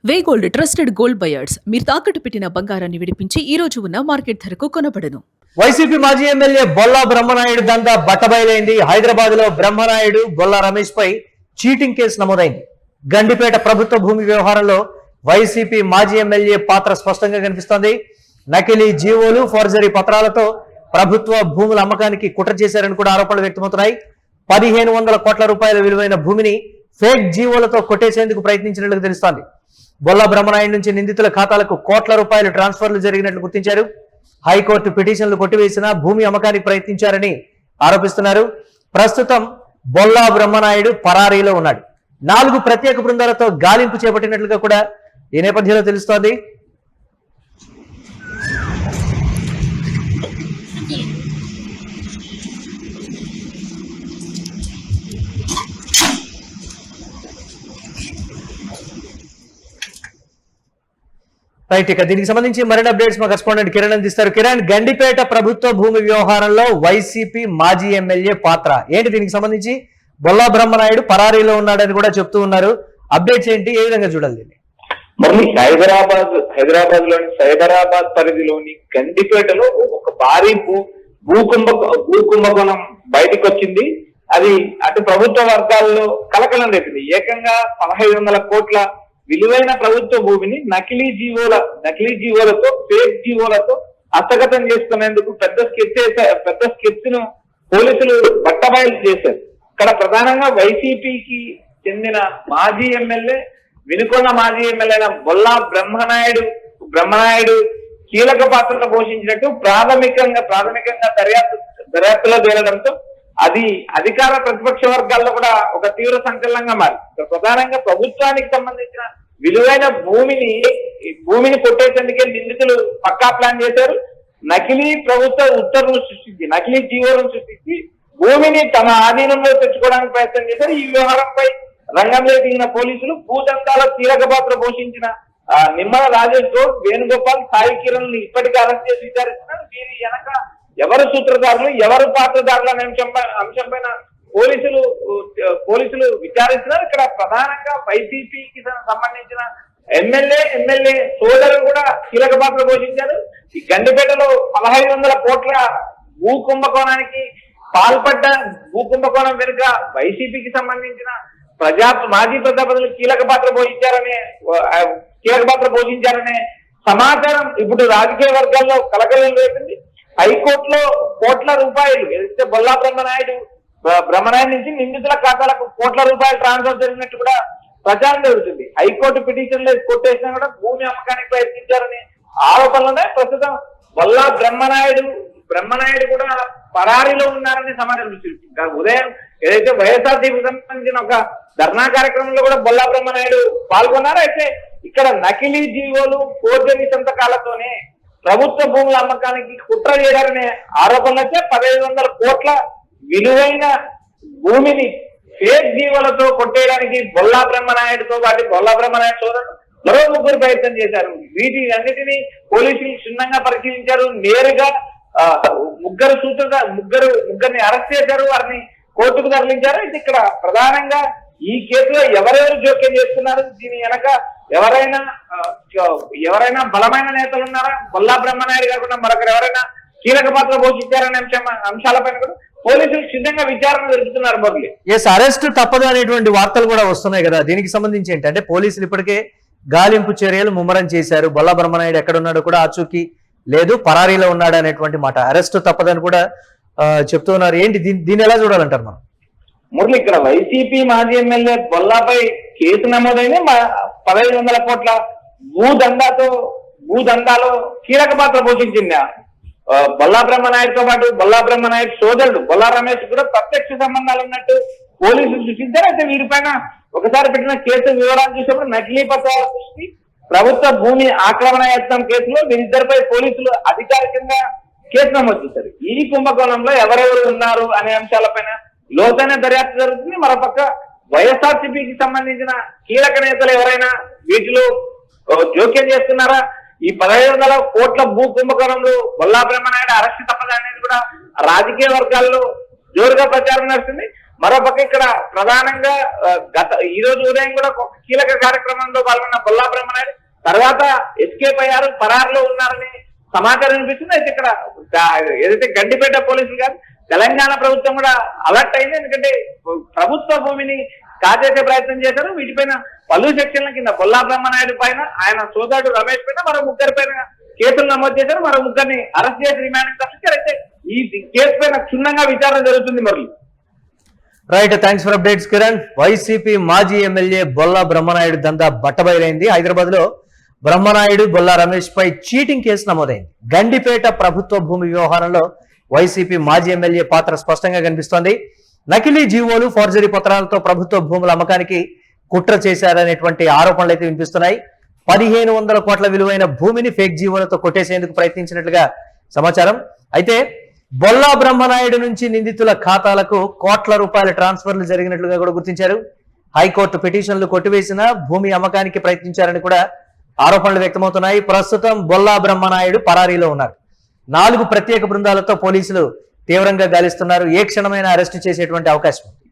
వే gold trusted gold buyers మీరు తాకట్టు పెట్టిన బంగారాన్ని విడిపించి ఈ రోజు ఉన్న మార్కెట్ ధరకు కొనబడను. వైసీపీ మాజీ ఎమ్మెల్యే బొల్లా బ్రహ్మనాయుడు దందా బట్టబయలైంది. హైదరాబాద్ లో బ్రహ్మనాయుడు బొల్లా రమేష్ పై చీటింగ్ కేసు నమోదైంది. గండిపేట ప్రభుత్వ భూమి వ్యవహారంలో వైసీపీ మాజీ ఎమ్మెల్యే పాత్ర స్పష్టంగా కనిపిస్తోంది. నకిలీ జీవోలు, ఫోర్జరీ పత్రాలతో ప్రభుత్వ భూముల అమ్మకానికి కుట్ర చేశారని కూడా ఆరోపణలు వ్యక్తమవుతున్నాయి. 1500 కోట్ల రూపాయల విలువైన భూమిని ఫేక్ జీవోలతో కొట్టేసేందుకు ప్రయత్నించినట్లు తెలుస్తోంది. బొల్లా బ్రహ్మనాయుడు నుంచి నిందితుల ఖాతాలకు కోట్ల రూపాయల ట్రాన్స్ఫర్లు జరిగినట్లు గుర్తించారు. హైకోర్టు పిటిషన్లు కొట్టివేసిన భూమి అమ్మకానికి ప్రయత్నించారని ఆరోపిస్తున్నారు. ప్రస్తుతం బొల్లా బ్రహ్మనాయుడు పరారీలో ఉన్నాడు. 4 ప్రత్యేక బృందాలతో గాలింపు చేపట్టినట్లుగా కూడా ఈ నేపథ్యంలో తెలుస్తోంది. రైట్, ఇక దీనికి సంబంధించి మరిన్ని అప్డేట్స్ మా కరెస్పాండెంట్ కిరణ్ అందిస్తారు. కిరణ్, గండిపేట ప్రభుత్వ భూమి వ్యవహారంలో వైసీపీ మాజీ ఎమ్మెల్యే పాత్ర ఏంటి? దీనికి సంబంధించి బొల్లా బ్రహ్మనాయుడు పరారీలో ఉన్నాడని కూడా చెప్తూ ఉన్నారు. అప్డేట్స్ ఏంటి, ఏ విధంగా చూడాలి దీన్ని? మరి హైదరాబాద్ లోని సైబరాబాద్ పరిధిలోని గండిపేటలో ఒక భారీ భూకుంభకోణం బయటకు వచ్చింది. అది అటు ప్రభుత్వ వర్గాల్లో కలకలం రేపింది. ఏకంగా 1500 కోట్ల విలువైన ప్రభుత్వ భూమిని నకిలీ జీవోలతో ఫేక్ జీవోలతో హస్తగతం చేసుకునేందుకు పెద్ద స్కెచ్ ను పోలీసులు బట్టబయలు చేశారు. ఇక్కడ ప్రధానంగా వైసీపీకి చెందిన మాజీ ఎమ్మెల్యే, వినుకొండ మాజీ ఎమ్మెల్యే అయిన బొల్లా బ్రహ్మనాయుడు కీలక పాత్రను పోషించినట్టు ప్రాథమికంగా దర్యాప్తులో తేలడంతో అది అధికార ప్రతిపక్ష వర్గాల్లో కూడా ఒక తీవ్ర సంచలనంగా మారింది. ప్రధానంగా ప్రభుత్వానికి సంబంధించిన విలువైన భూమిని కొట్టేసేందుకే నిందితులు పక్కా ప్లాన్ చేశారు. నకిలీ ప్రభుత్వ ఉత్తర్వులు సృష్టించి, నకిలీ జీవోలను సృష్టించి భూమిని తమ ఆధీనంలో తెచ్చుకోవడానికి ప్రయత్నం చేశారు. ఈ వ్యవహారంపై రంగంలో దిగిన పోలీసులు భూదంతాల కీలక పాత్ర పోషించిన నిమ్మల రాజేష్ గౌడ్, వేణుగోపాల్, సాయి కిరణ్ ఇప్పటికీ అరెస్ట్ చేసి విచారిస్తున్నారు. వీరి వెనక ఎవరు సూత్రధారులు, ఎవరు పాత్రధారులు అనే అంశంపైన పోలీసులు విచారిస్తున్నారు. ఇక్కడ ప్రధానంగా వైసీపీకి సంబంధించిన ఎమ్మెల్యే సోదరులు కూడా కీలక పాత్ర పోషించారు. ఈ గండిపేటలో 1500 కోట్ల భూకుంభకోణానికి పాల్పడ్డ భూకుంభకోణం వెనుక వైసీపీకి సంబంధించిన మాజీ ప్రజాప్రతినిధులు కీలక పాత్ర పోషించారనే సమాచారం ఇప్పుడు రాజకీయ వర్గాల్లో కలకలం రేపింది. హైకోర్టులో కోట్ల రూపాయలు ఏదైతే బొల్లా బ్రహ్మనాయుడు నుంచి నిందితుల ఖాతాలకు కోట్ల రూపాయలు ట్రాన్స్ఫర్ జరిగినట్టు కూడా ప్రచారం జరుగుతుంది. హైకోర్టు పిటిషన్లు కొట్టేసినా కూడా భూమి అమ్మకానికి ప్రయత్నించారని ఆరోపణలునే ప్రస్తుతం బొల్లా బ్రహ్మనాయుడు కూడా పరారీలో ఉన్నారని సమాచారం ఇచ్చింది. ఉదయం ఏదైతే వైఎస్ఆర్సీపీకి సంబంధించిన ఒక ధర్నా కార్యక్రమంలో కూడా బొల్లా బ్రహ్మనాయుడు పాల్గొన్నారు. అయితే ఇక్కడ నకిలీ జీవోలు, ఫోర్జరీ సంతకాలతోనే ప్రభుత్వ భూముల అమ్మకానికి కుట్ర చేయాలనే ఆరోపణలు అయితే 1500 కోట్ల విలువైన భూమిని ఫేక్ జీవోలతో కొట్టేయడానికి బొల్లా బ్రహ్మనాయుడుతో పాటు బొల్లా బ్రహ్మనాయుడు సోదరుడు మరో 3 ప్రయత్నం చేశారు. వీటి అన్నిటినీ పోలీసులు క్షుణ్ణంగా పరిశీలించారు. నేరుగా ముగ్గురిని అరెస్ట్ చేశారు, వారిని కోర్టుకు తరలించారు. ఇది ఇక్కడ ప్రధానంగా ఈ కేసులో ఎవరెవరు జోక్యం చేస్తున్నారు, దీని వెనక ఎవరైనా బలమైన నేతలు ఉన్నారా, బొల్లా బ్రహ్మనాయుడు కాకుండా మరొకరు ఎవరైనా కీలక పాత్ర పోషించారనే అంశాలపైన కూడా పోలీసులు సిద్ధంగా విచారణ జరుపుతున్నారు. మురళి, అరెస్ట్ తప్పదు అనేటువంటి వార్తలు కూడా వస్తున్నాయి కదా, దీనికి సంబంధించి ఏంటంటే పోలీసులు ఇప్పటికే గాలింపు చర్యలు ముమ్మరం చేశారు. బొల్లా బ్రహ్మనాయుడు ఎక్కడున్నాడో కూడా ఆచూకీ లేదు, పరారీలో ఉన్నాడు అనేటువంటి మాట. అరెస్ట్ తప్పదని కూడా చెప్తూ ఉన్నారు. ఏంటి దీన్ని ఎలా చూడాలంటారు మనం? మురళి, ఇక్కడ వైసీపీ మాజీ ఎమ్మెల్యే బొల్లాపై కేసు నమోదైంది. 1500 కోట్ల భూదందాలో కీలక పాత్ర పోషించింది బొల్లా బ్రహ్మనాయుడుతో పాటు బొల్లా బ్రహ్మనాయుడు సోదరుడు బొల్లా రమేష్ కూడా ప్రత్యక్ష సంబంధాలు ఉన్నట్టు పోలీసులు సృష్టించారు. అయితే వీరిపైన ఒకసారి పెట్టిన కేసు వివరాలు చూసినప్పుడు నకిలీ పత్రాల సృష్టి, ప్రభుత్వ భూమి ఆక్రమణ యత్నం కేసులో వీరిద్దరిపై పోలీసులు అధికారికంగా కేసు నమోదు చేశారు. ఈ కుంభకోణంలో ఎవరెవరు ఉన్నారు అనే అంశాలపైన లోతైన దర్యాప్తు జరుగుతుంది. మరోపక్క వైఎస్ఆర్సీపీకి సంబంధించిన కీలక నేతలు ఎవరైనా వీటిలో జోక్యం చేస్తున్నారా, ఈ 1500 కోట్ల భూ కుంభకోణంలో బొల్లా బ్రహ్మనాయుడు అరెస్ట్ తప్పదు అనేది కూడా రాజకీయ వర్గాల్లో జోరుగా ప్రచారం నడుస్తుంది. మరోపక్క ఇక్కడ ప్రధానంగా ఈ రోజు ఉదయం కూడా ఒక కీలక కార్యక్రమంలో పాల్గొన్న బొల్లా బ్రహ్మనాయుడు తర్వాత ఎస్కేప్ అయ్యారు, పరారులో ఉన్నారని సమాచారం వినిపిస్తుంది. అయితే ఇక్కడ ఏదైతే గండిపేట పోలీసులు కాదు తెలంగాణ ప్రభుత్వం కూడా అలర్ట్ అయింది. ఎందుకంటే ప్రభుత్వ భూమిని కాజేసే ప్రయత్నం చేశారు. వీటిపైన పలు సెక్షన్ల కింద బొల్లా బ్రహ్మనాయుడు పైన, ఆయన సోదరుడు రమేష్ పైన మరో ముగ్గురి పైన కేసులు నమోదు చేశారు. మరో ముగ్గురిని అరెస్ట్ చేసి రిమాండ్ తరలించారు. అయితే ఈ కేసు పైన క్షుణ్ణంగా విచారణ జరుగుతుంది. మరి right, thanks for updates Kiran. YCP మాజీ ఎమ్మెల్యే బొల్లా బ్రహ్మనాయుడు దందా బట్టబయలైంది. హైదరాబాద్ లో బ్రహ్మనాయుడు, బొల్లా రమేష్ పై చీటింగ్ కేసు నమోదైంది. గండిపేట ప్రభుత్వ భూమి వ్యవహారంలో వైసీపీ మాజీ ఎమ్మెల్యే పాత్ర స్పష్టంగా కనిపిస్తోంది. నకిలీ జీవోలు, ఫోర్జరీ పత్రాలతో ప్రభుత్వ భూముల అమ్మకానికి కుట్ర చేశారనేటువంటి ఆరోపణలు అయితే వినిపిస్తున్నాయి. 1500 కోట్ల విలువైన భూమిని ఫేక్ జీవోలతో కొట్టేసేందుకు ప్రయత్నించినట్లుగా సమాచారం. అయితే బొల్లా బ్రహ్మనాయుడు నుంచి నిందితుల ఖాతాలకు కోట్ల రూపాయల ట్రాన్స్ఫర్లు జరిగినట్లుగా కూడా గుర్తించారు. హైకోర్టు పిటిషన్లు కొట్టివేసిన భూమి అమ్మకానికి ప్రయత్నించారని కూడా ఆరోపణలు వ్యక్తమవుతున్నాయి. ప్రస్తుతం బొల్లా బ్రహ్మనాయుడు పరారీలో ఉన్నారు. 4 ప్రత్యేక బృందాలతో పోలీసులు తీవ్రంగా గాలిస్తున్నారు. ఏ క్షణమైనా అరెస్టు చేసేటువంటి అవకాశం ఉంది.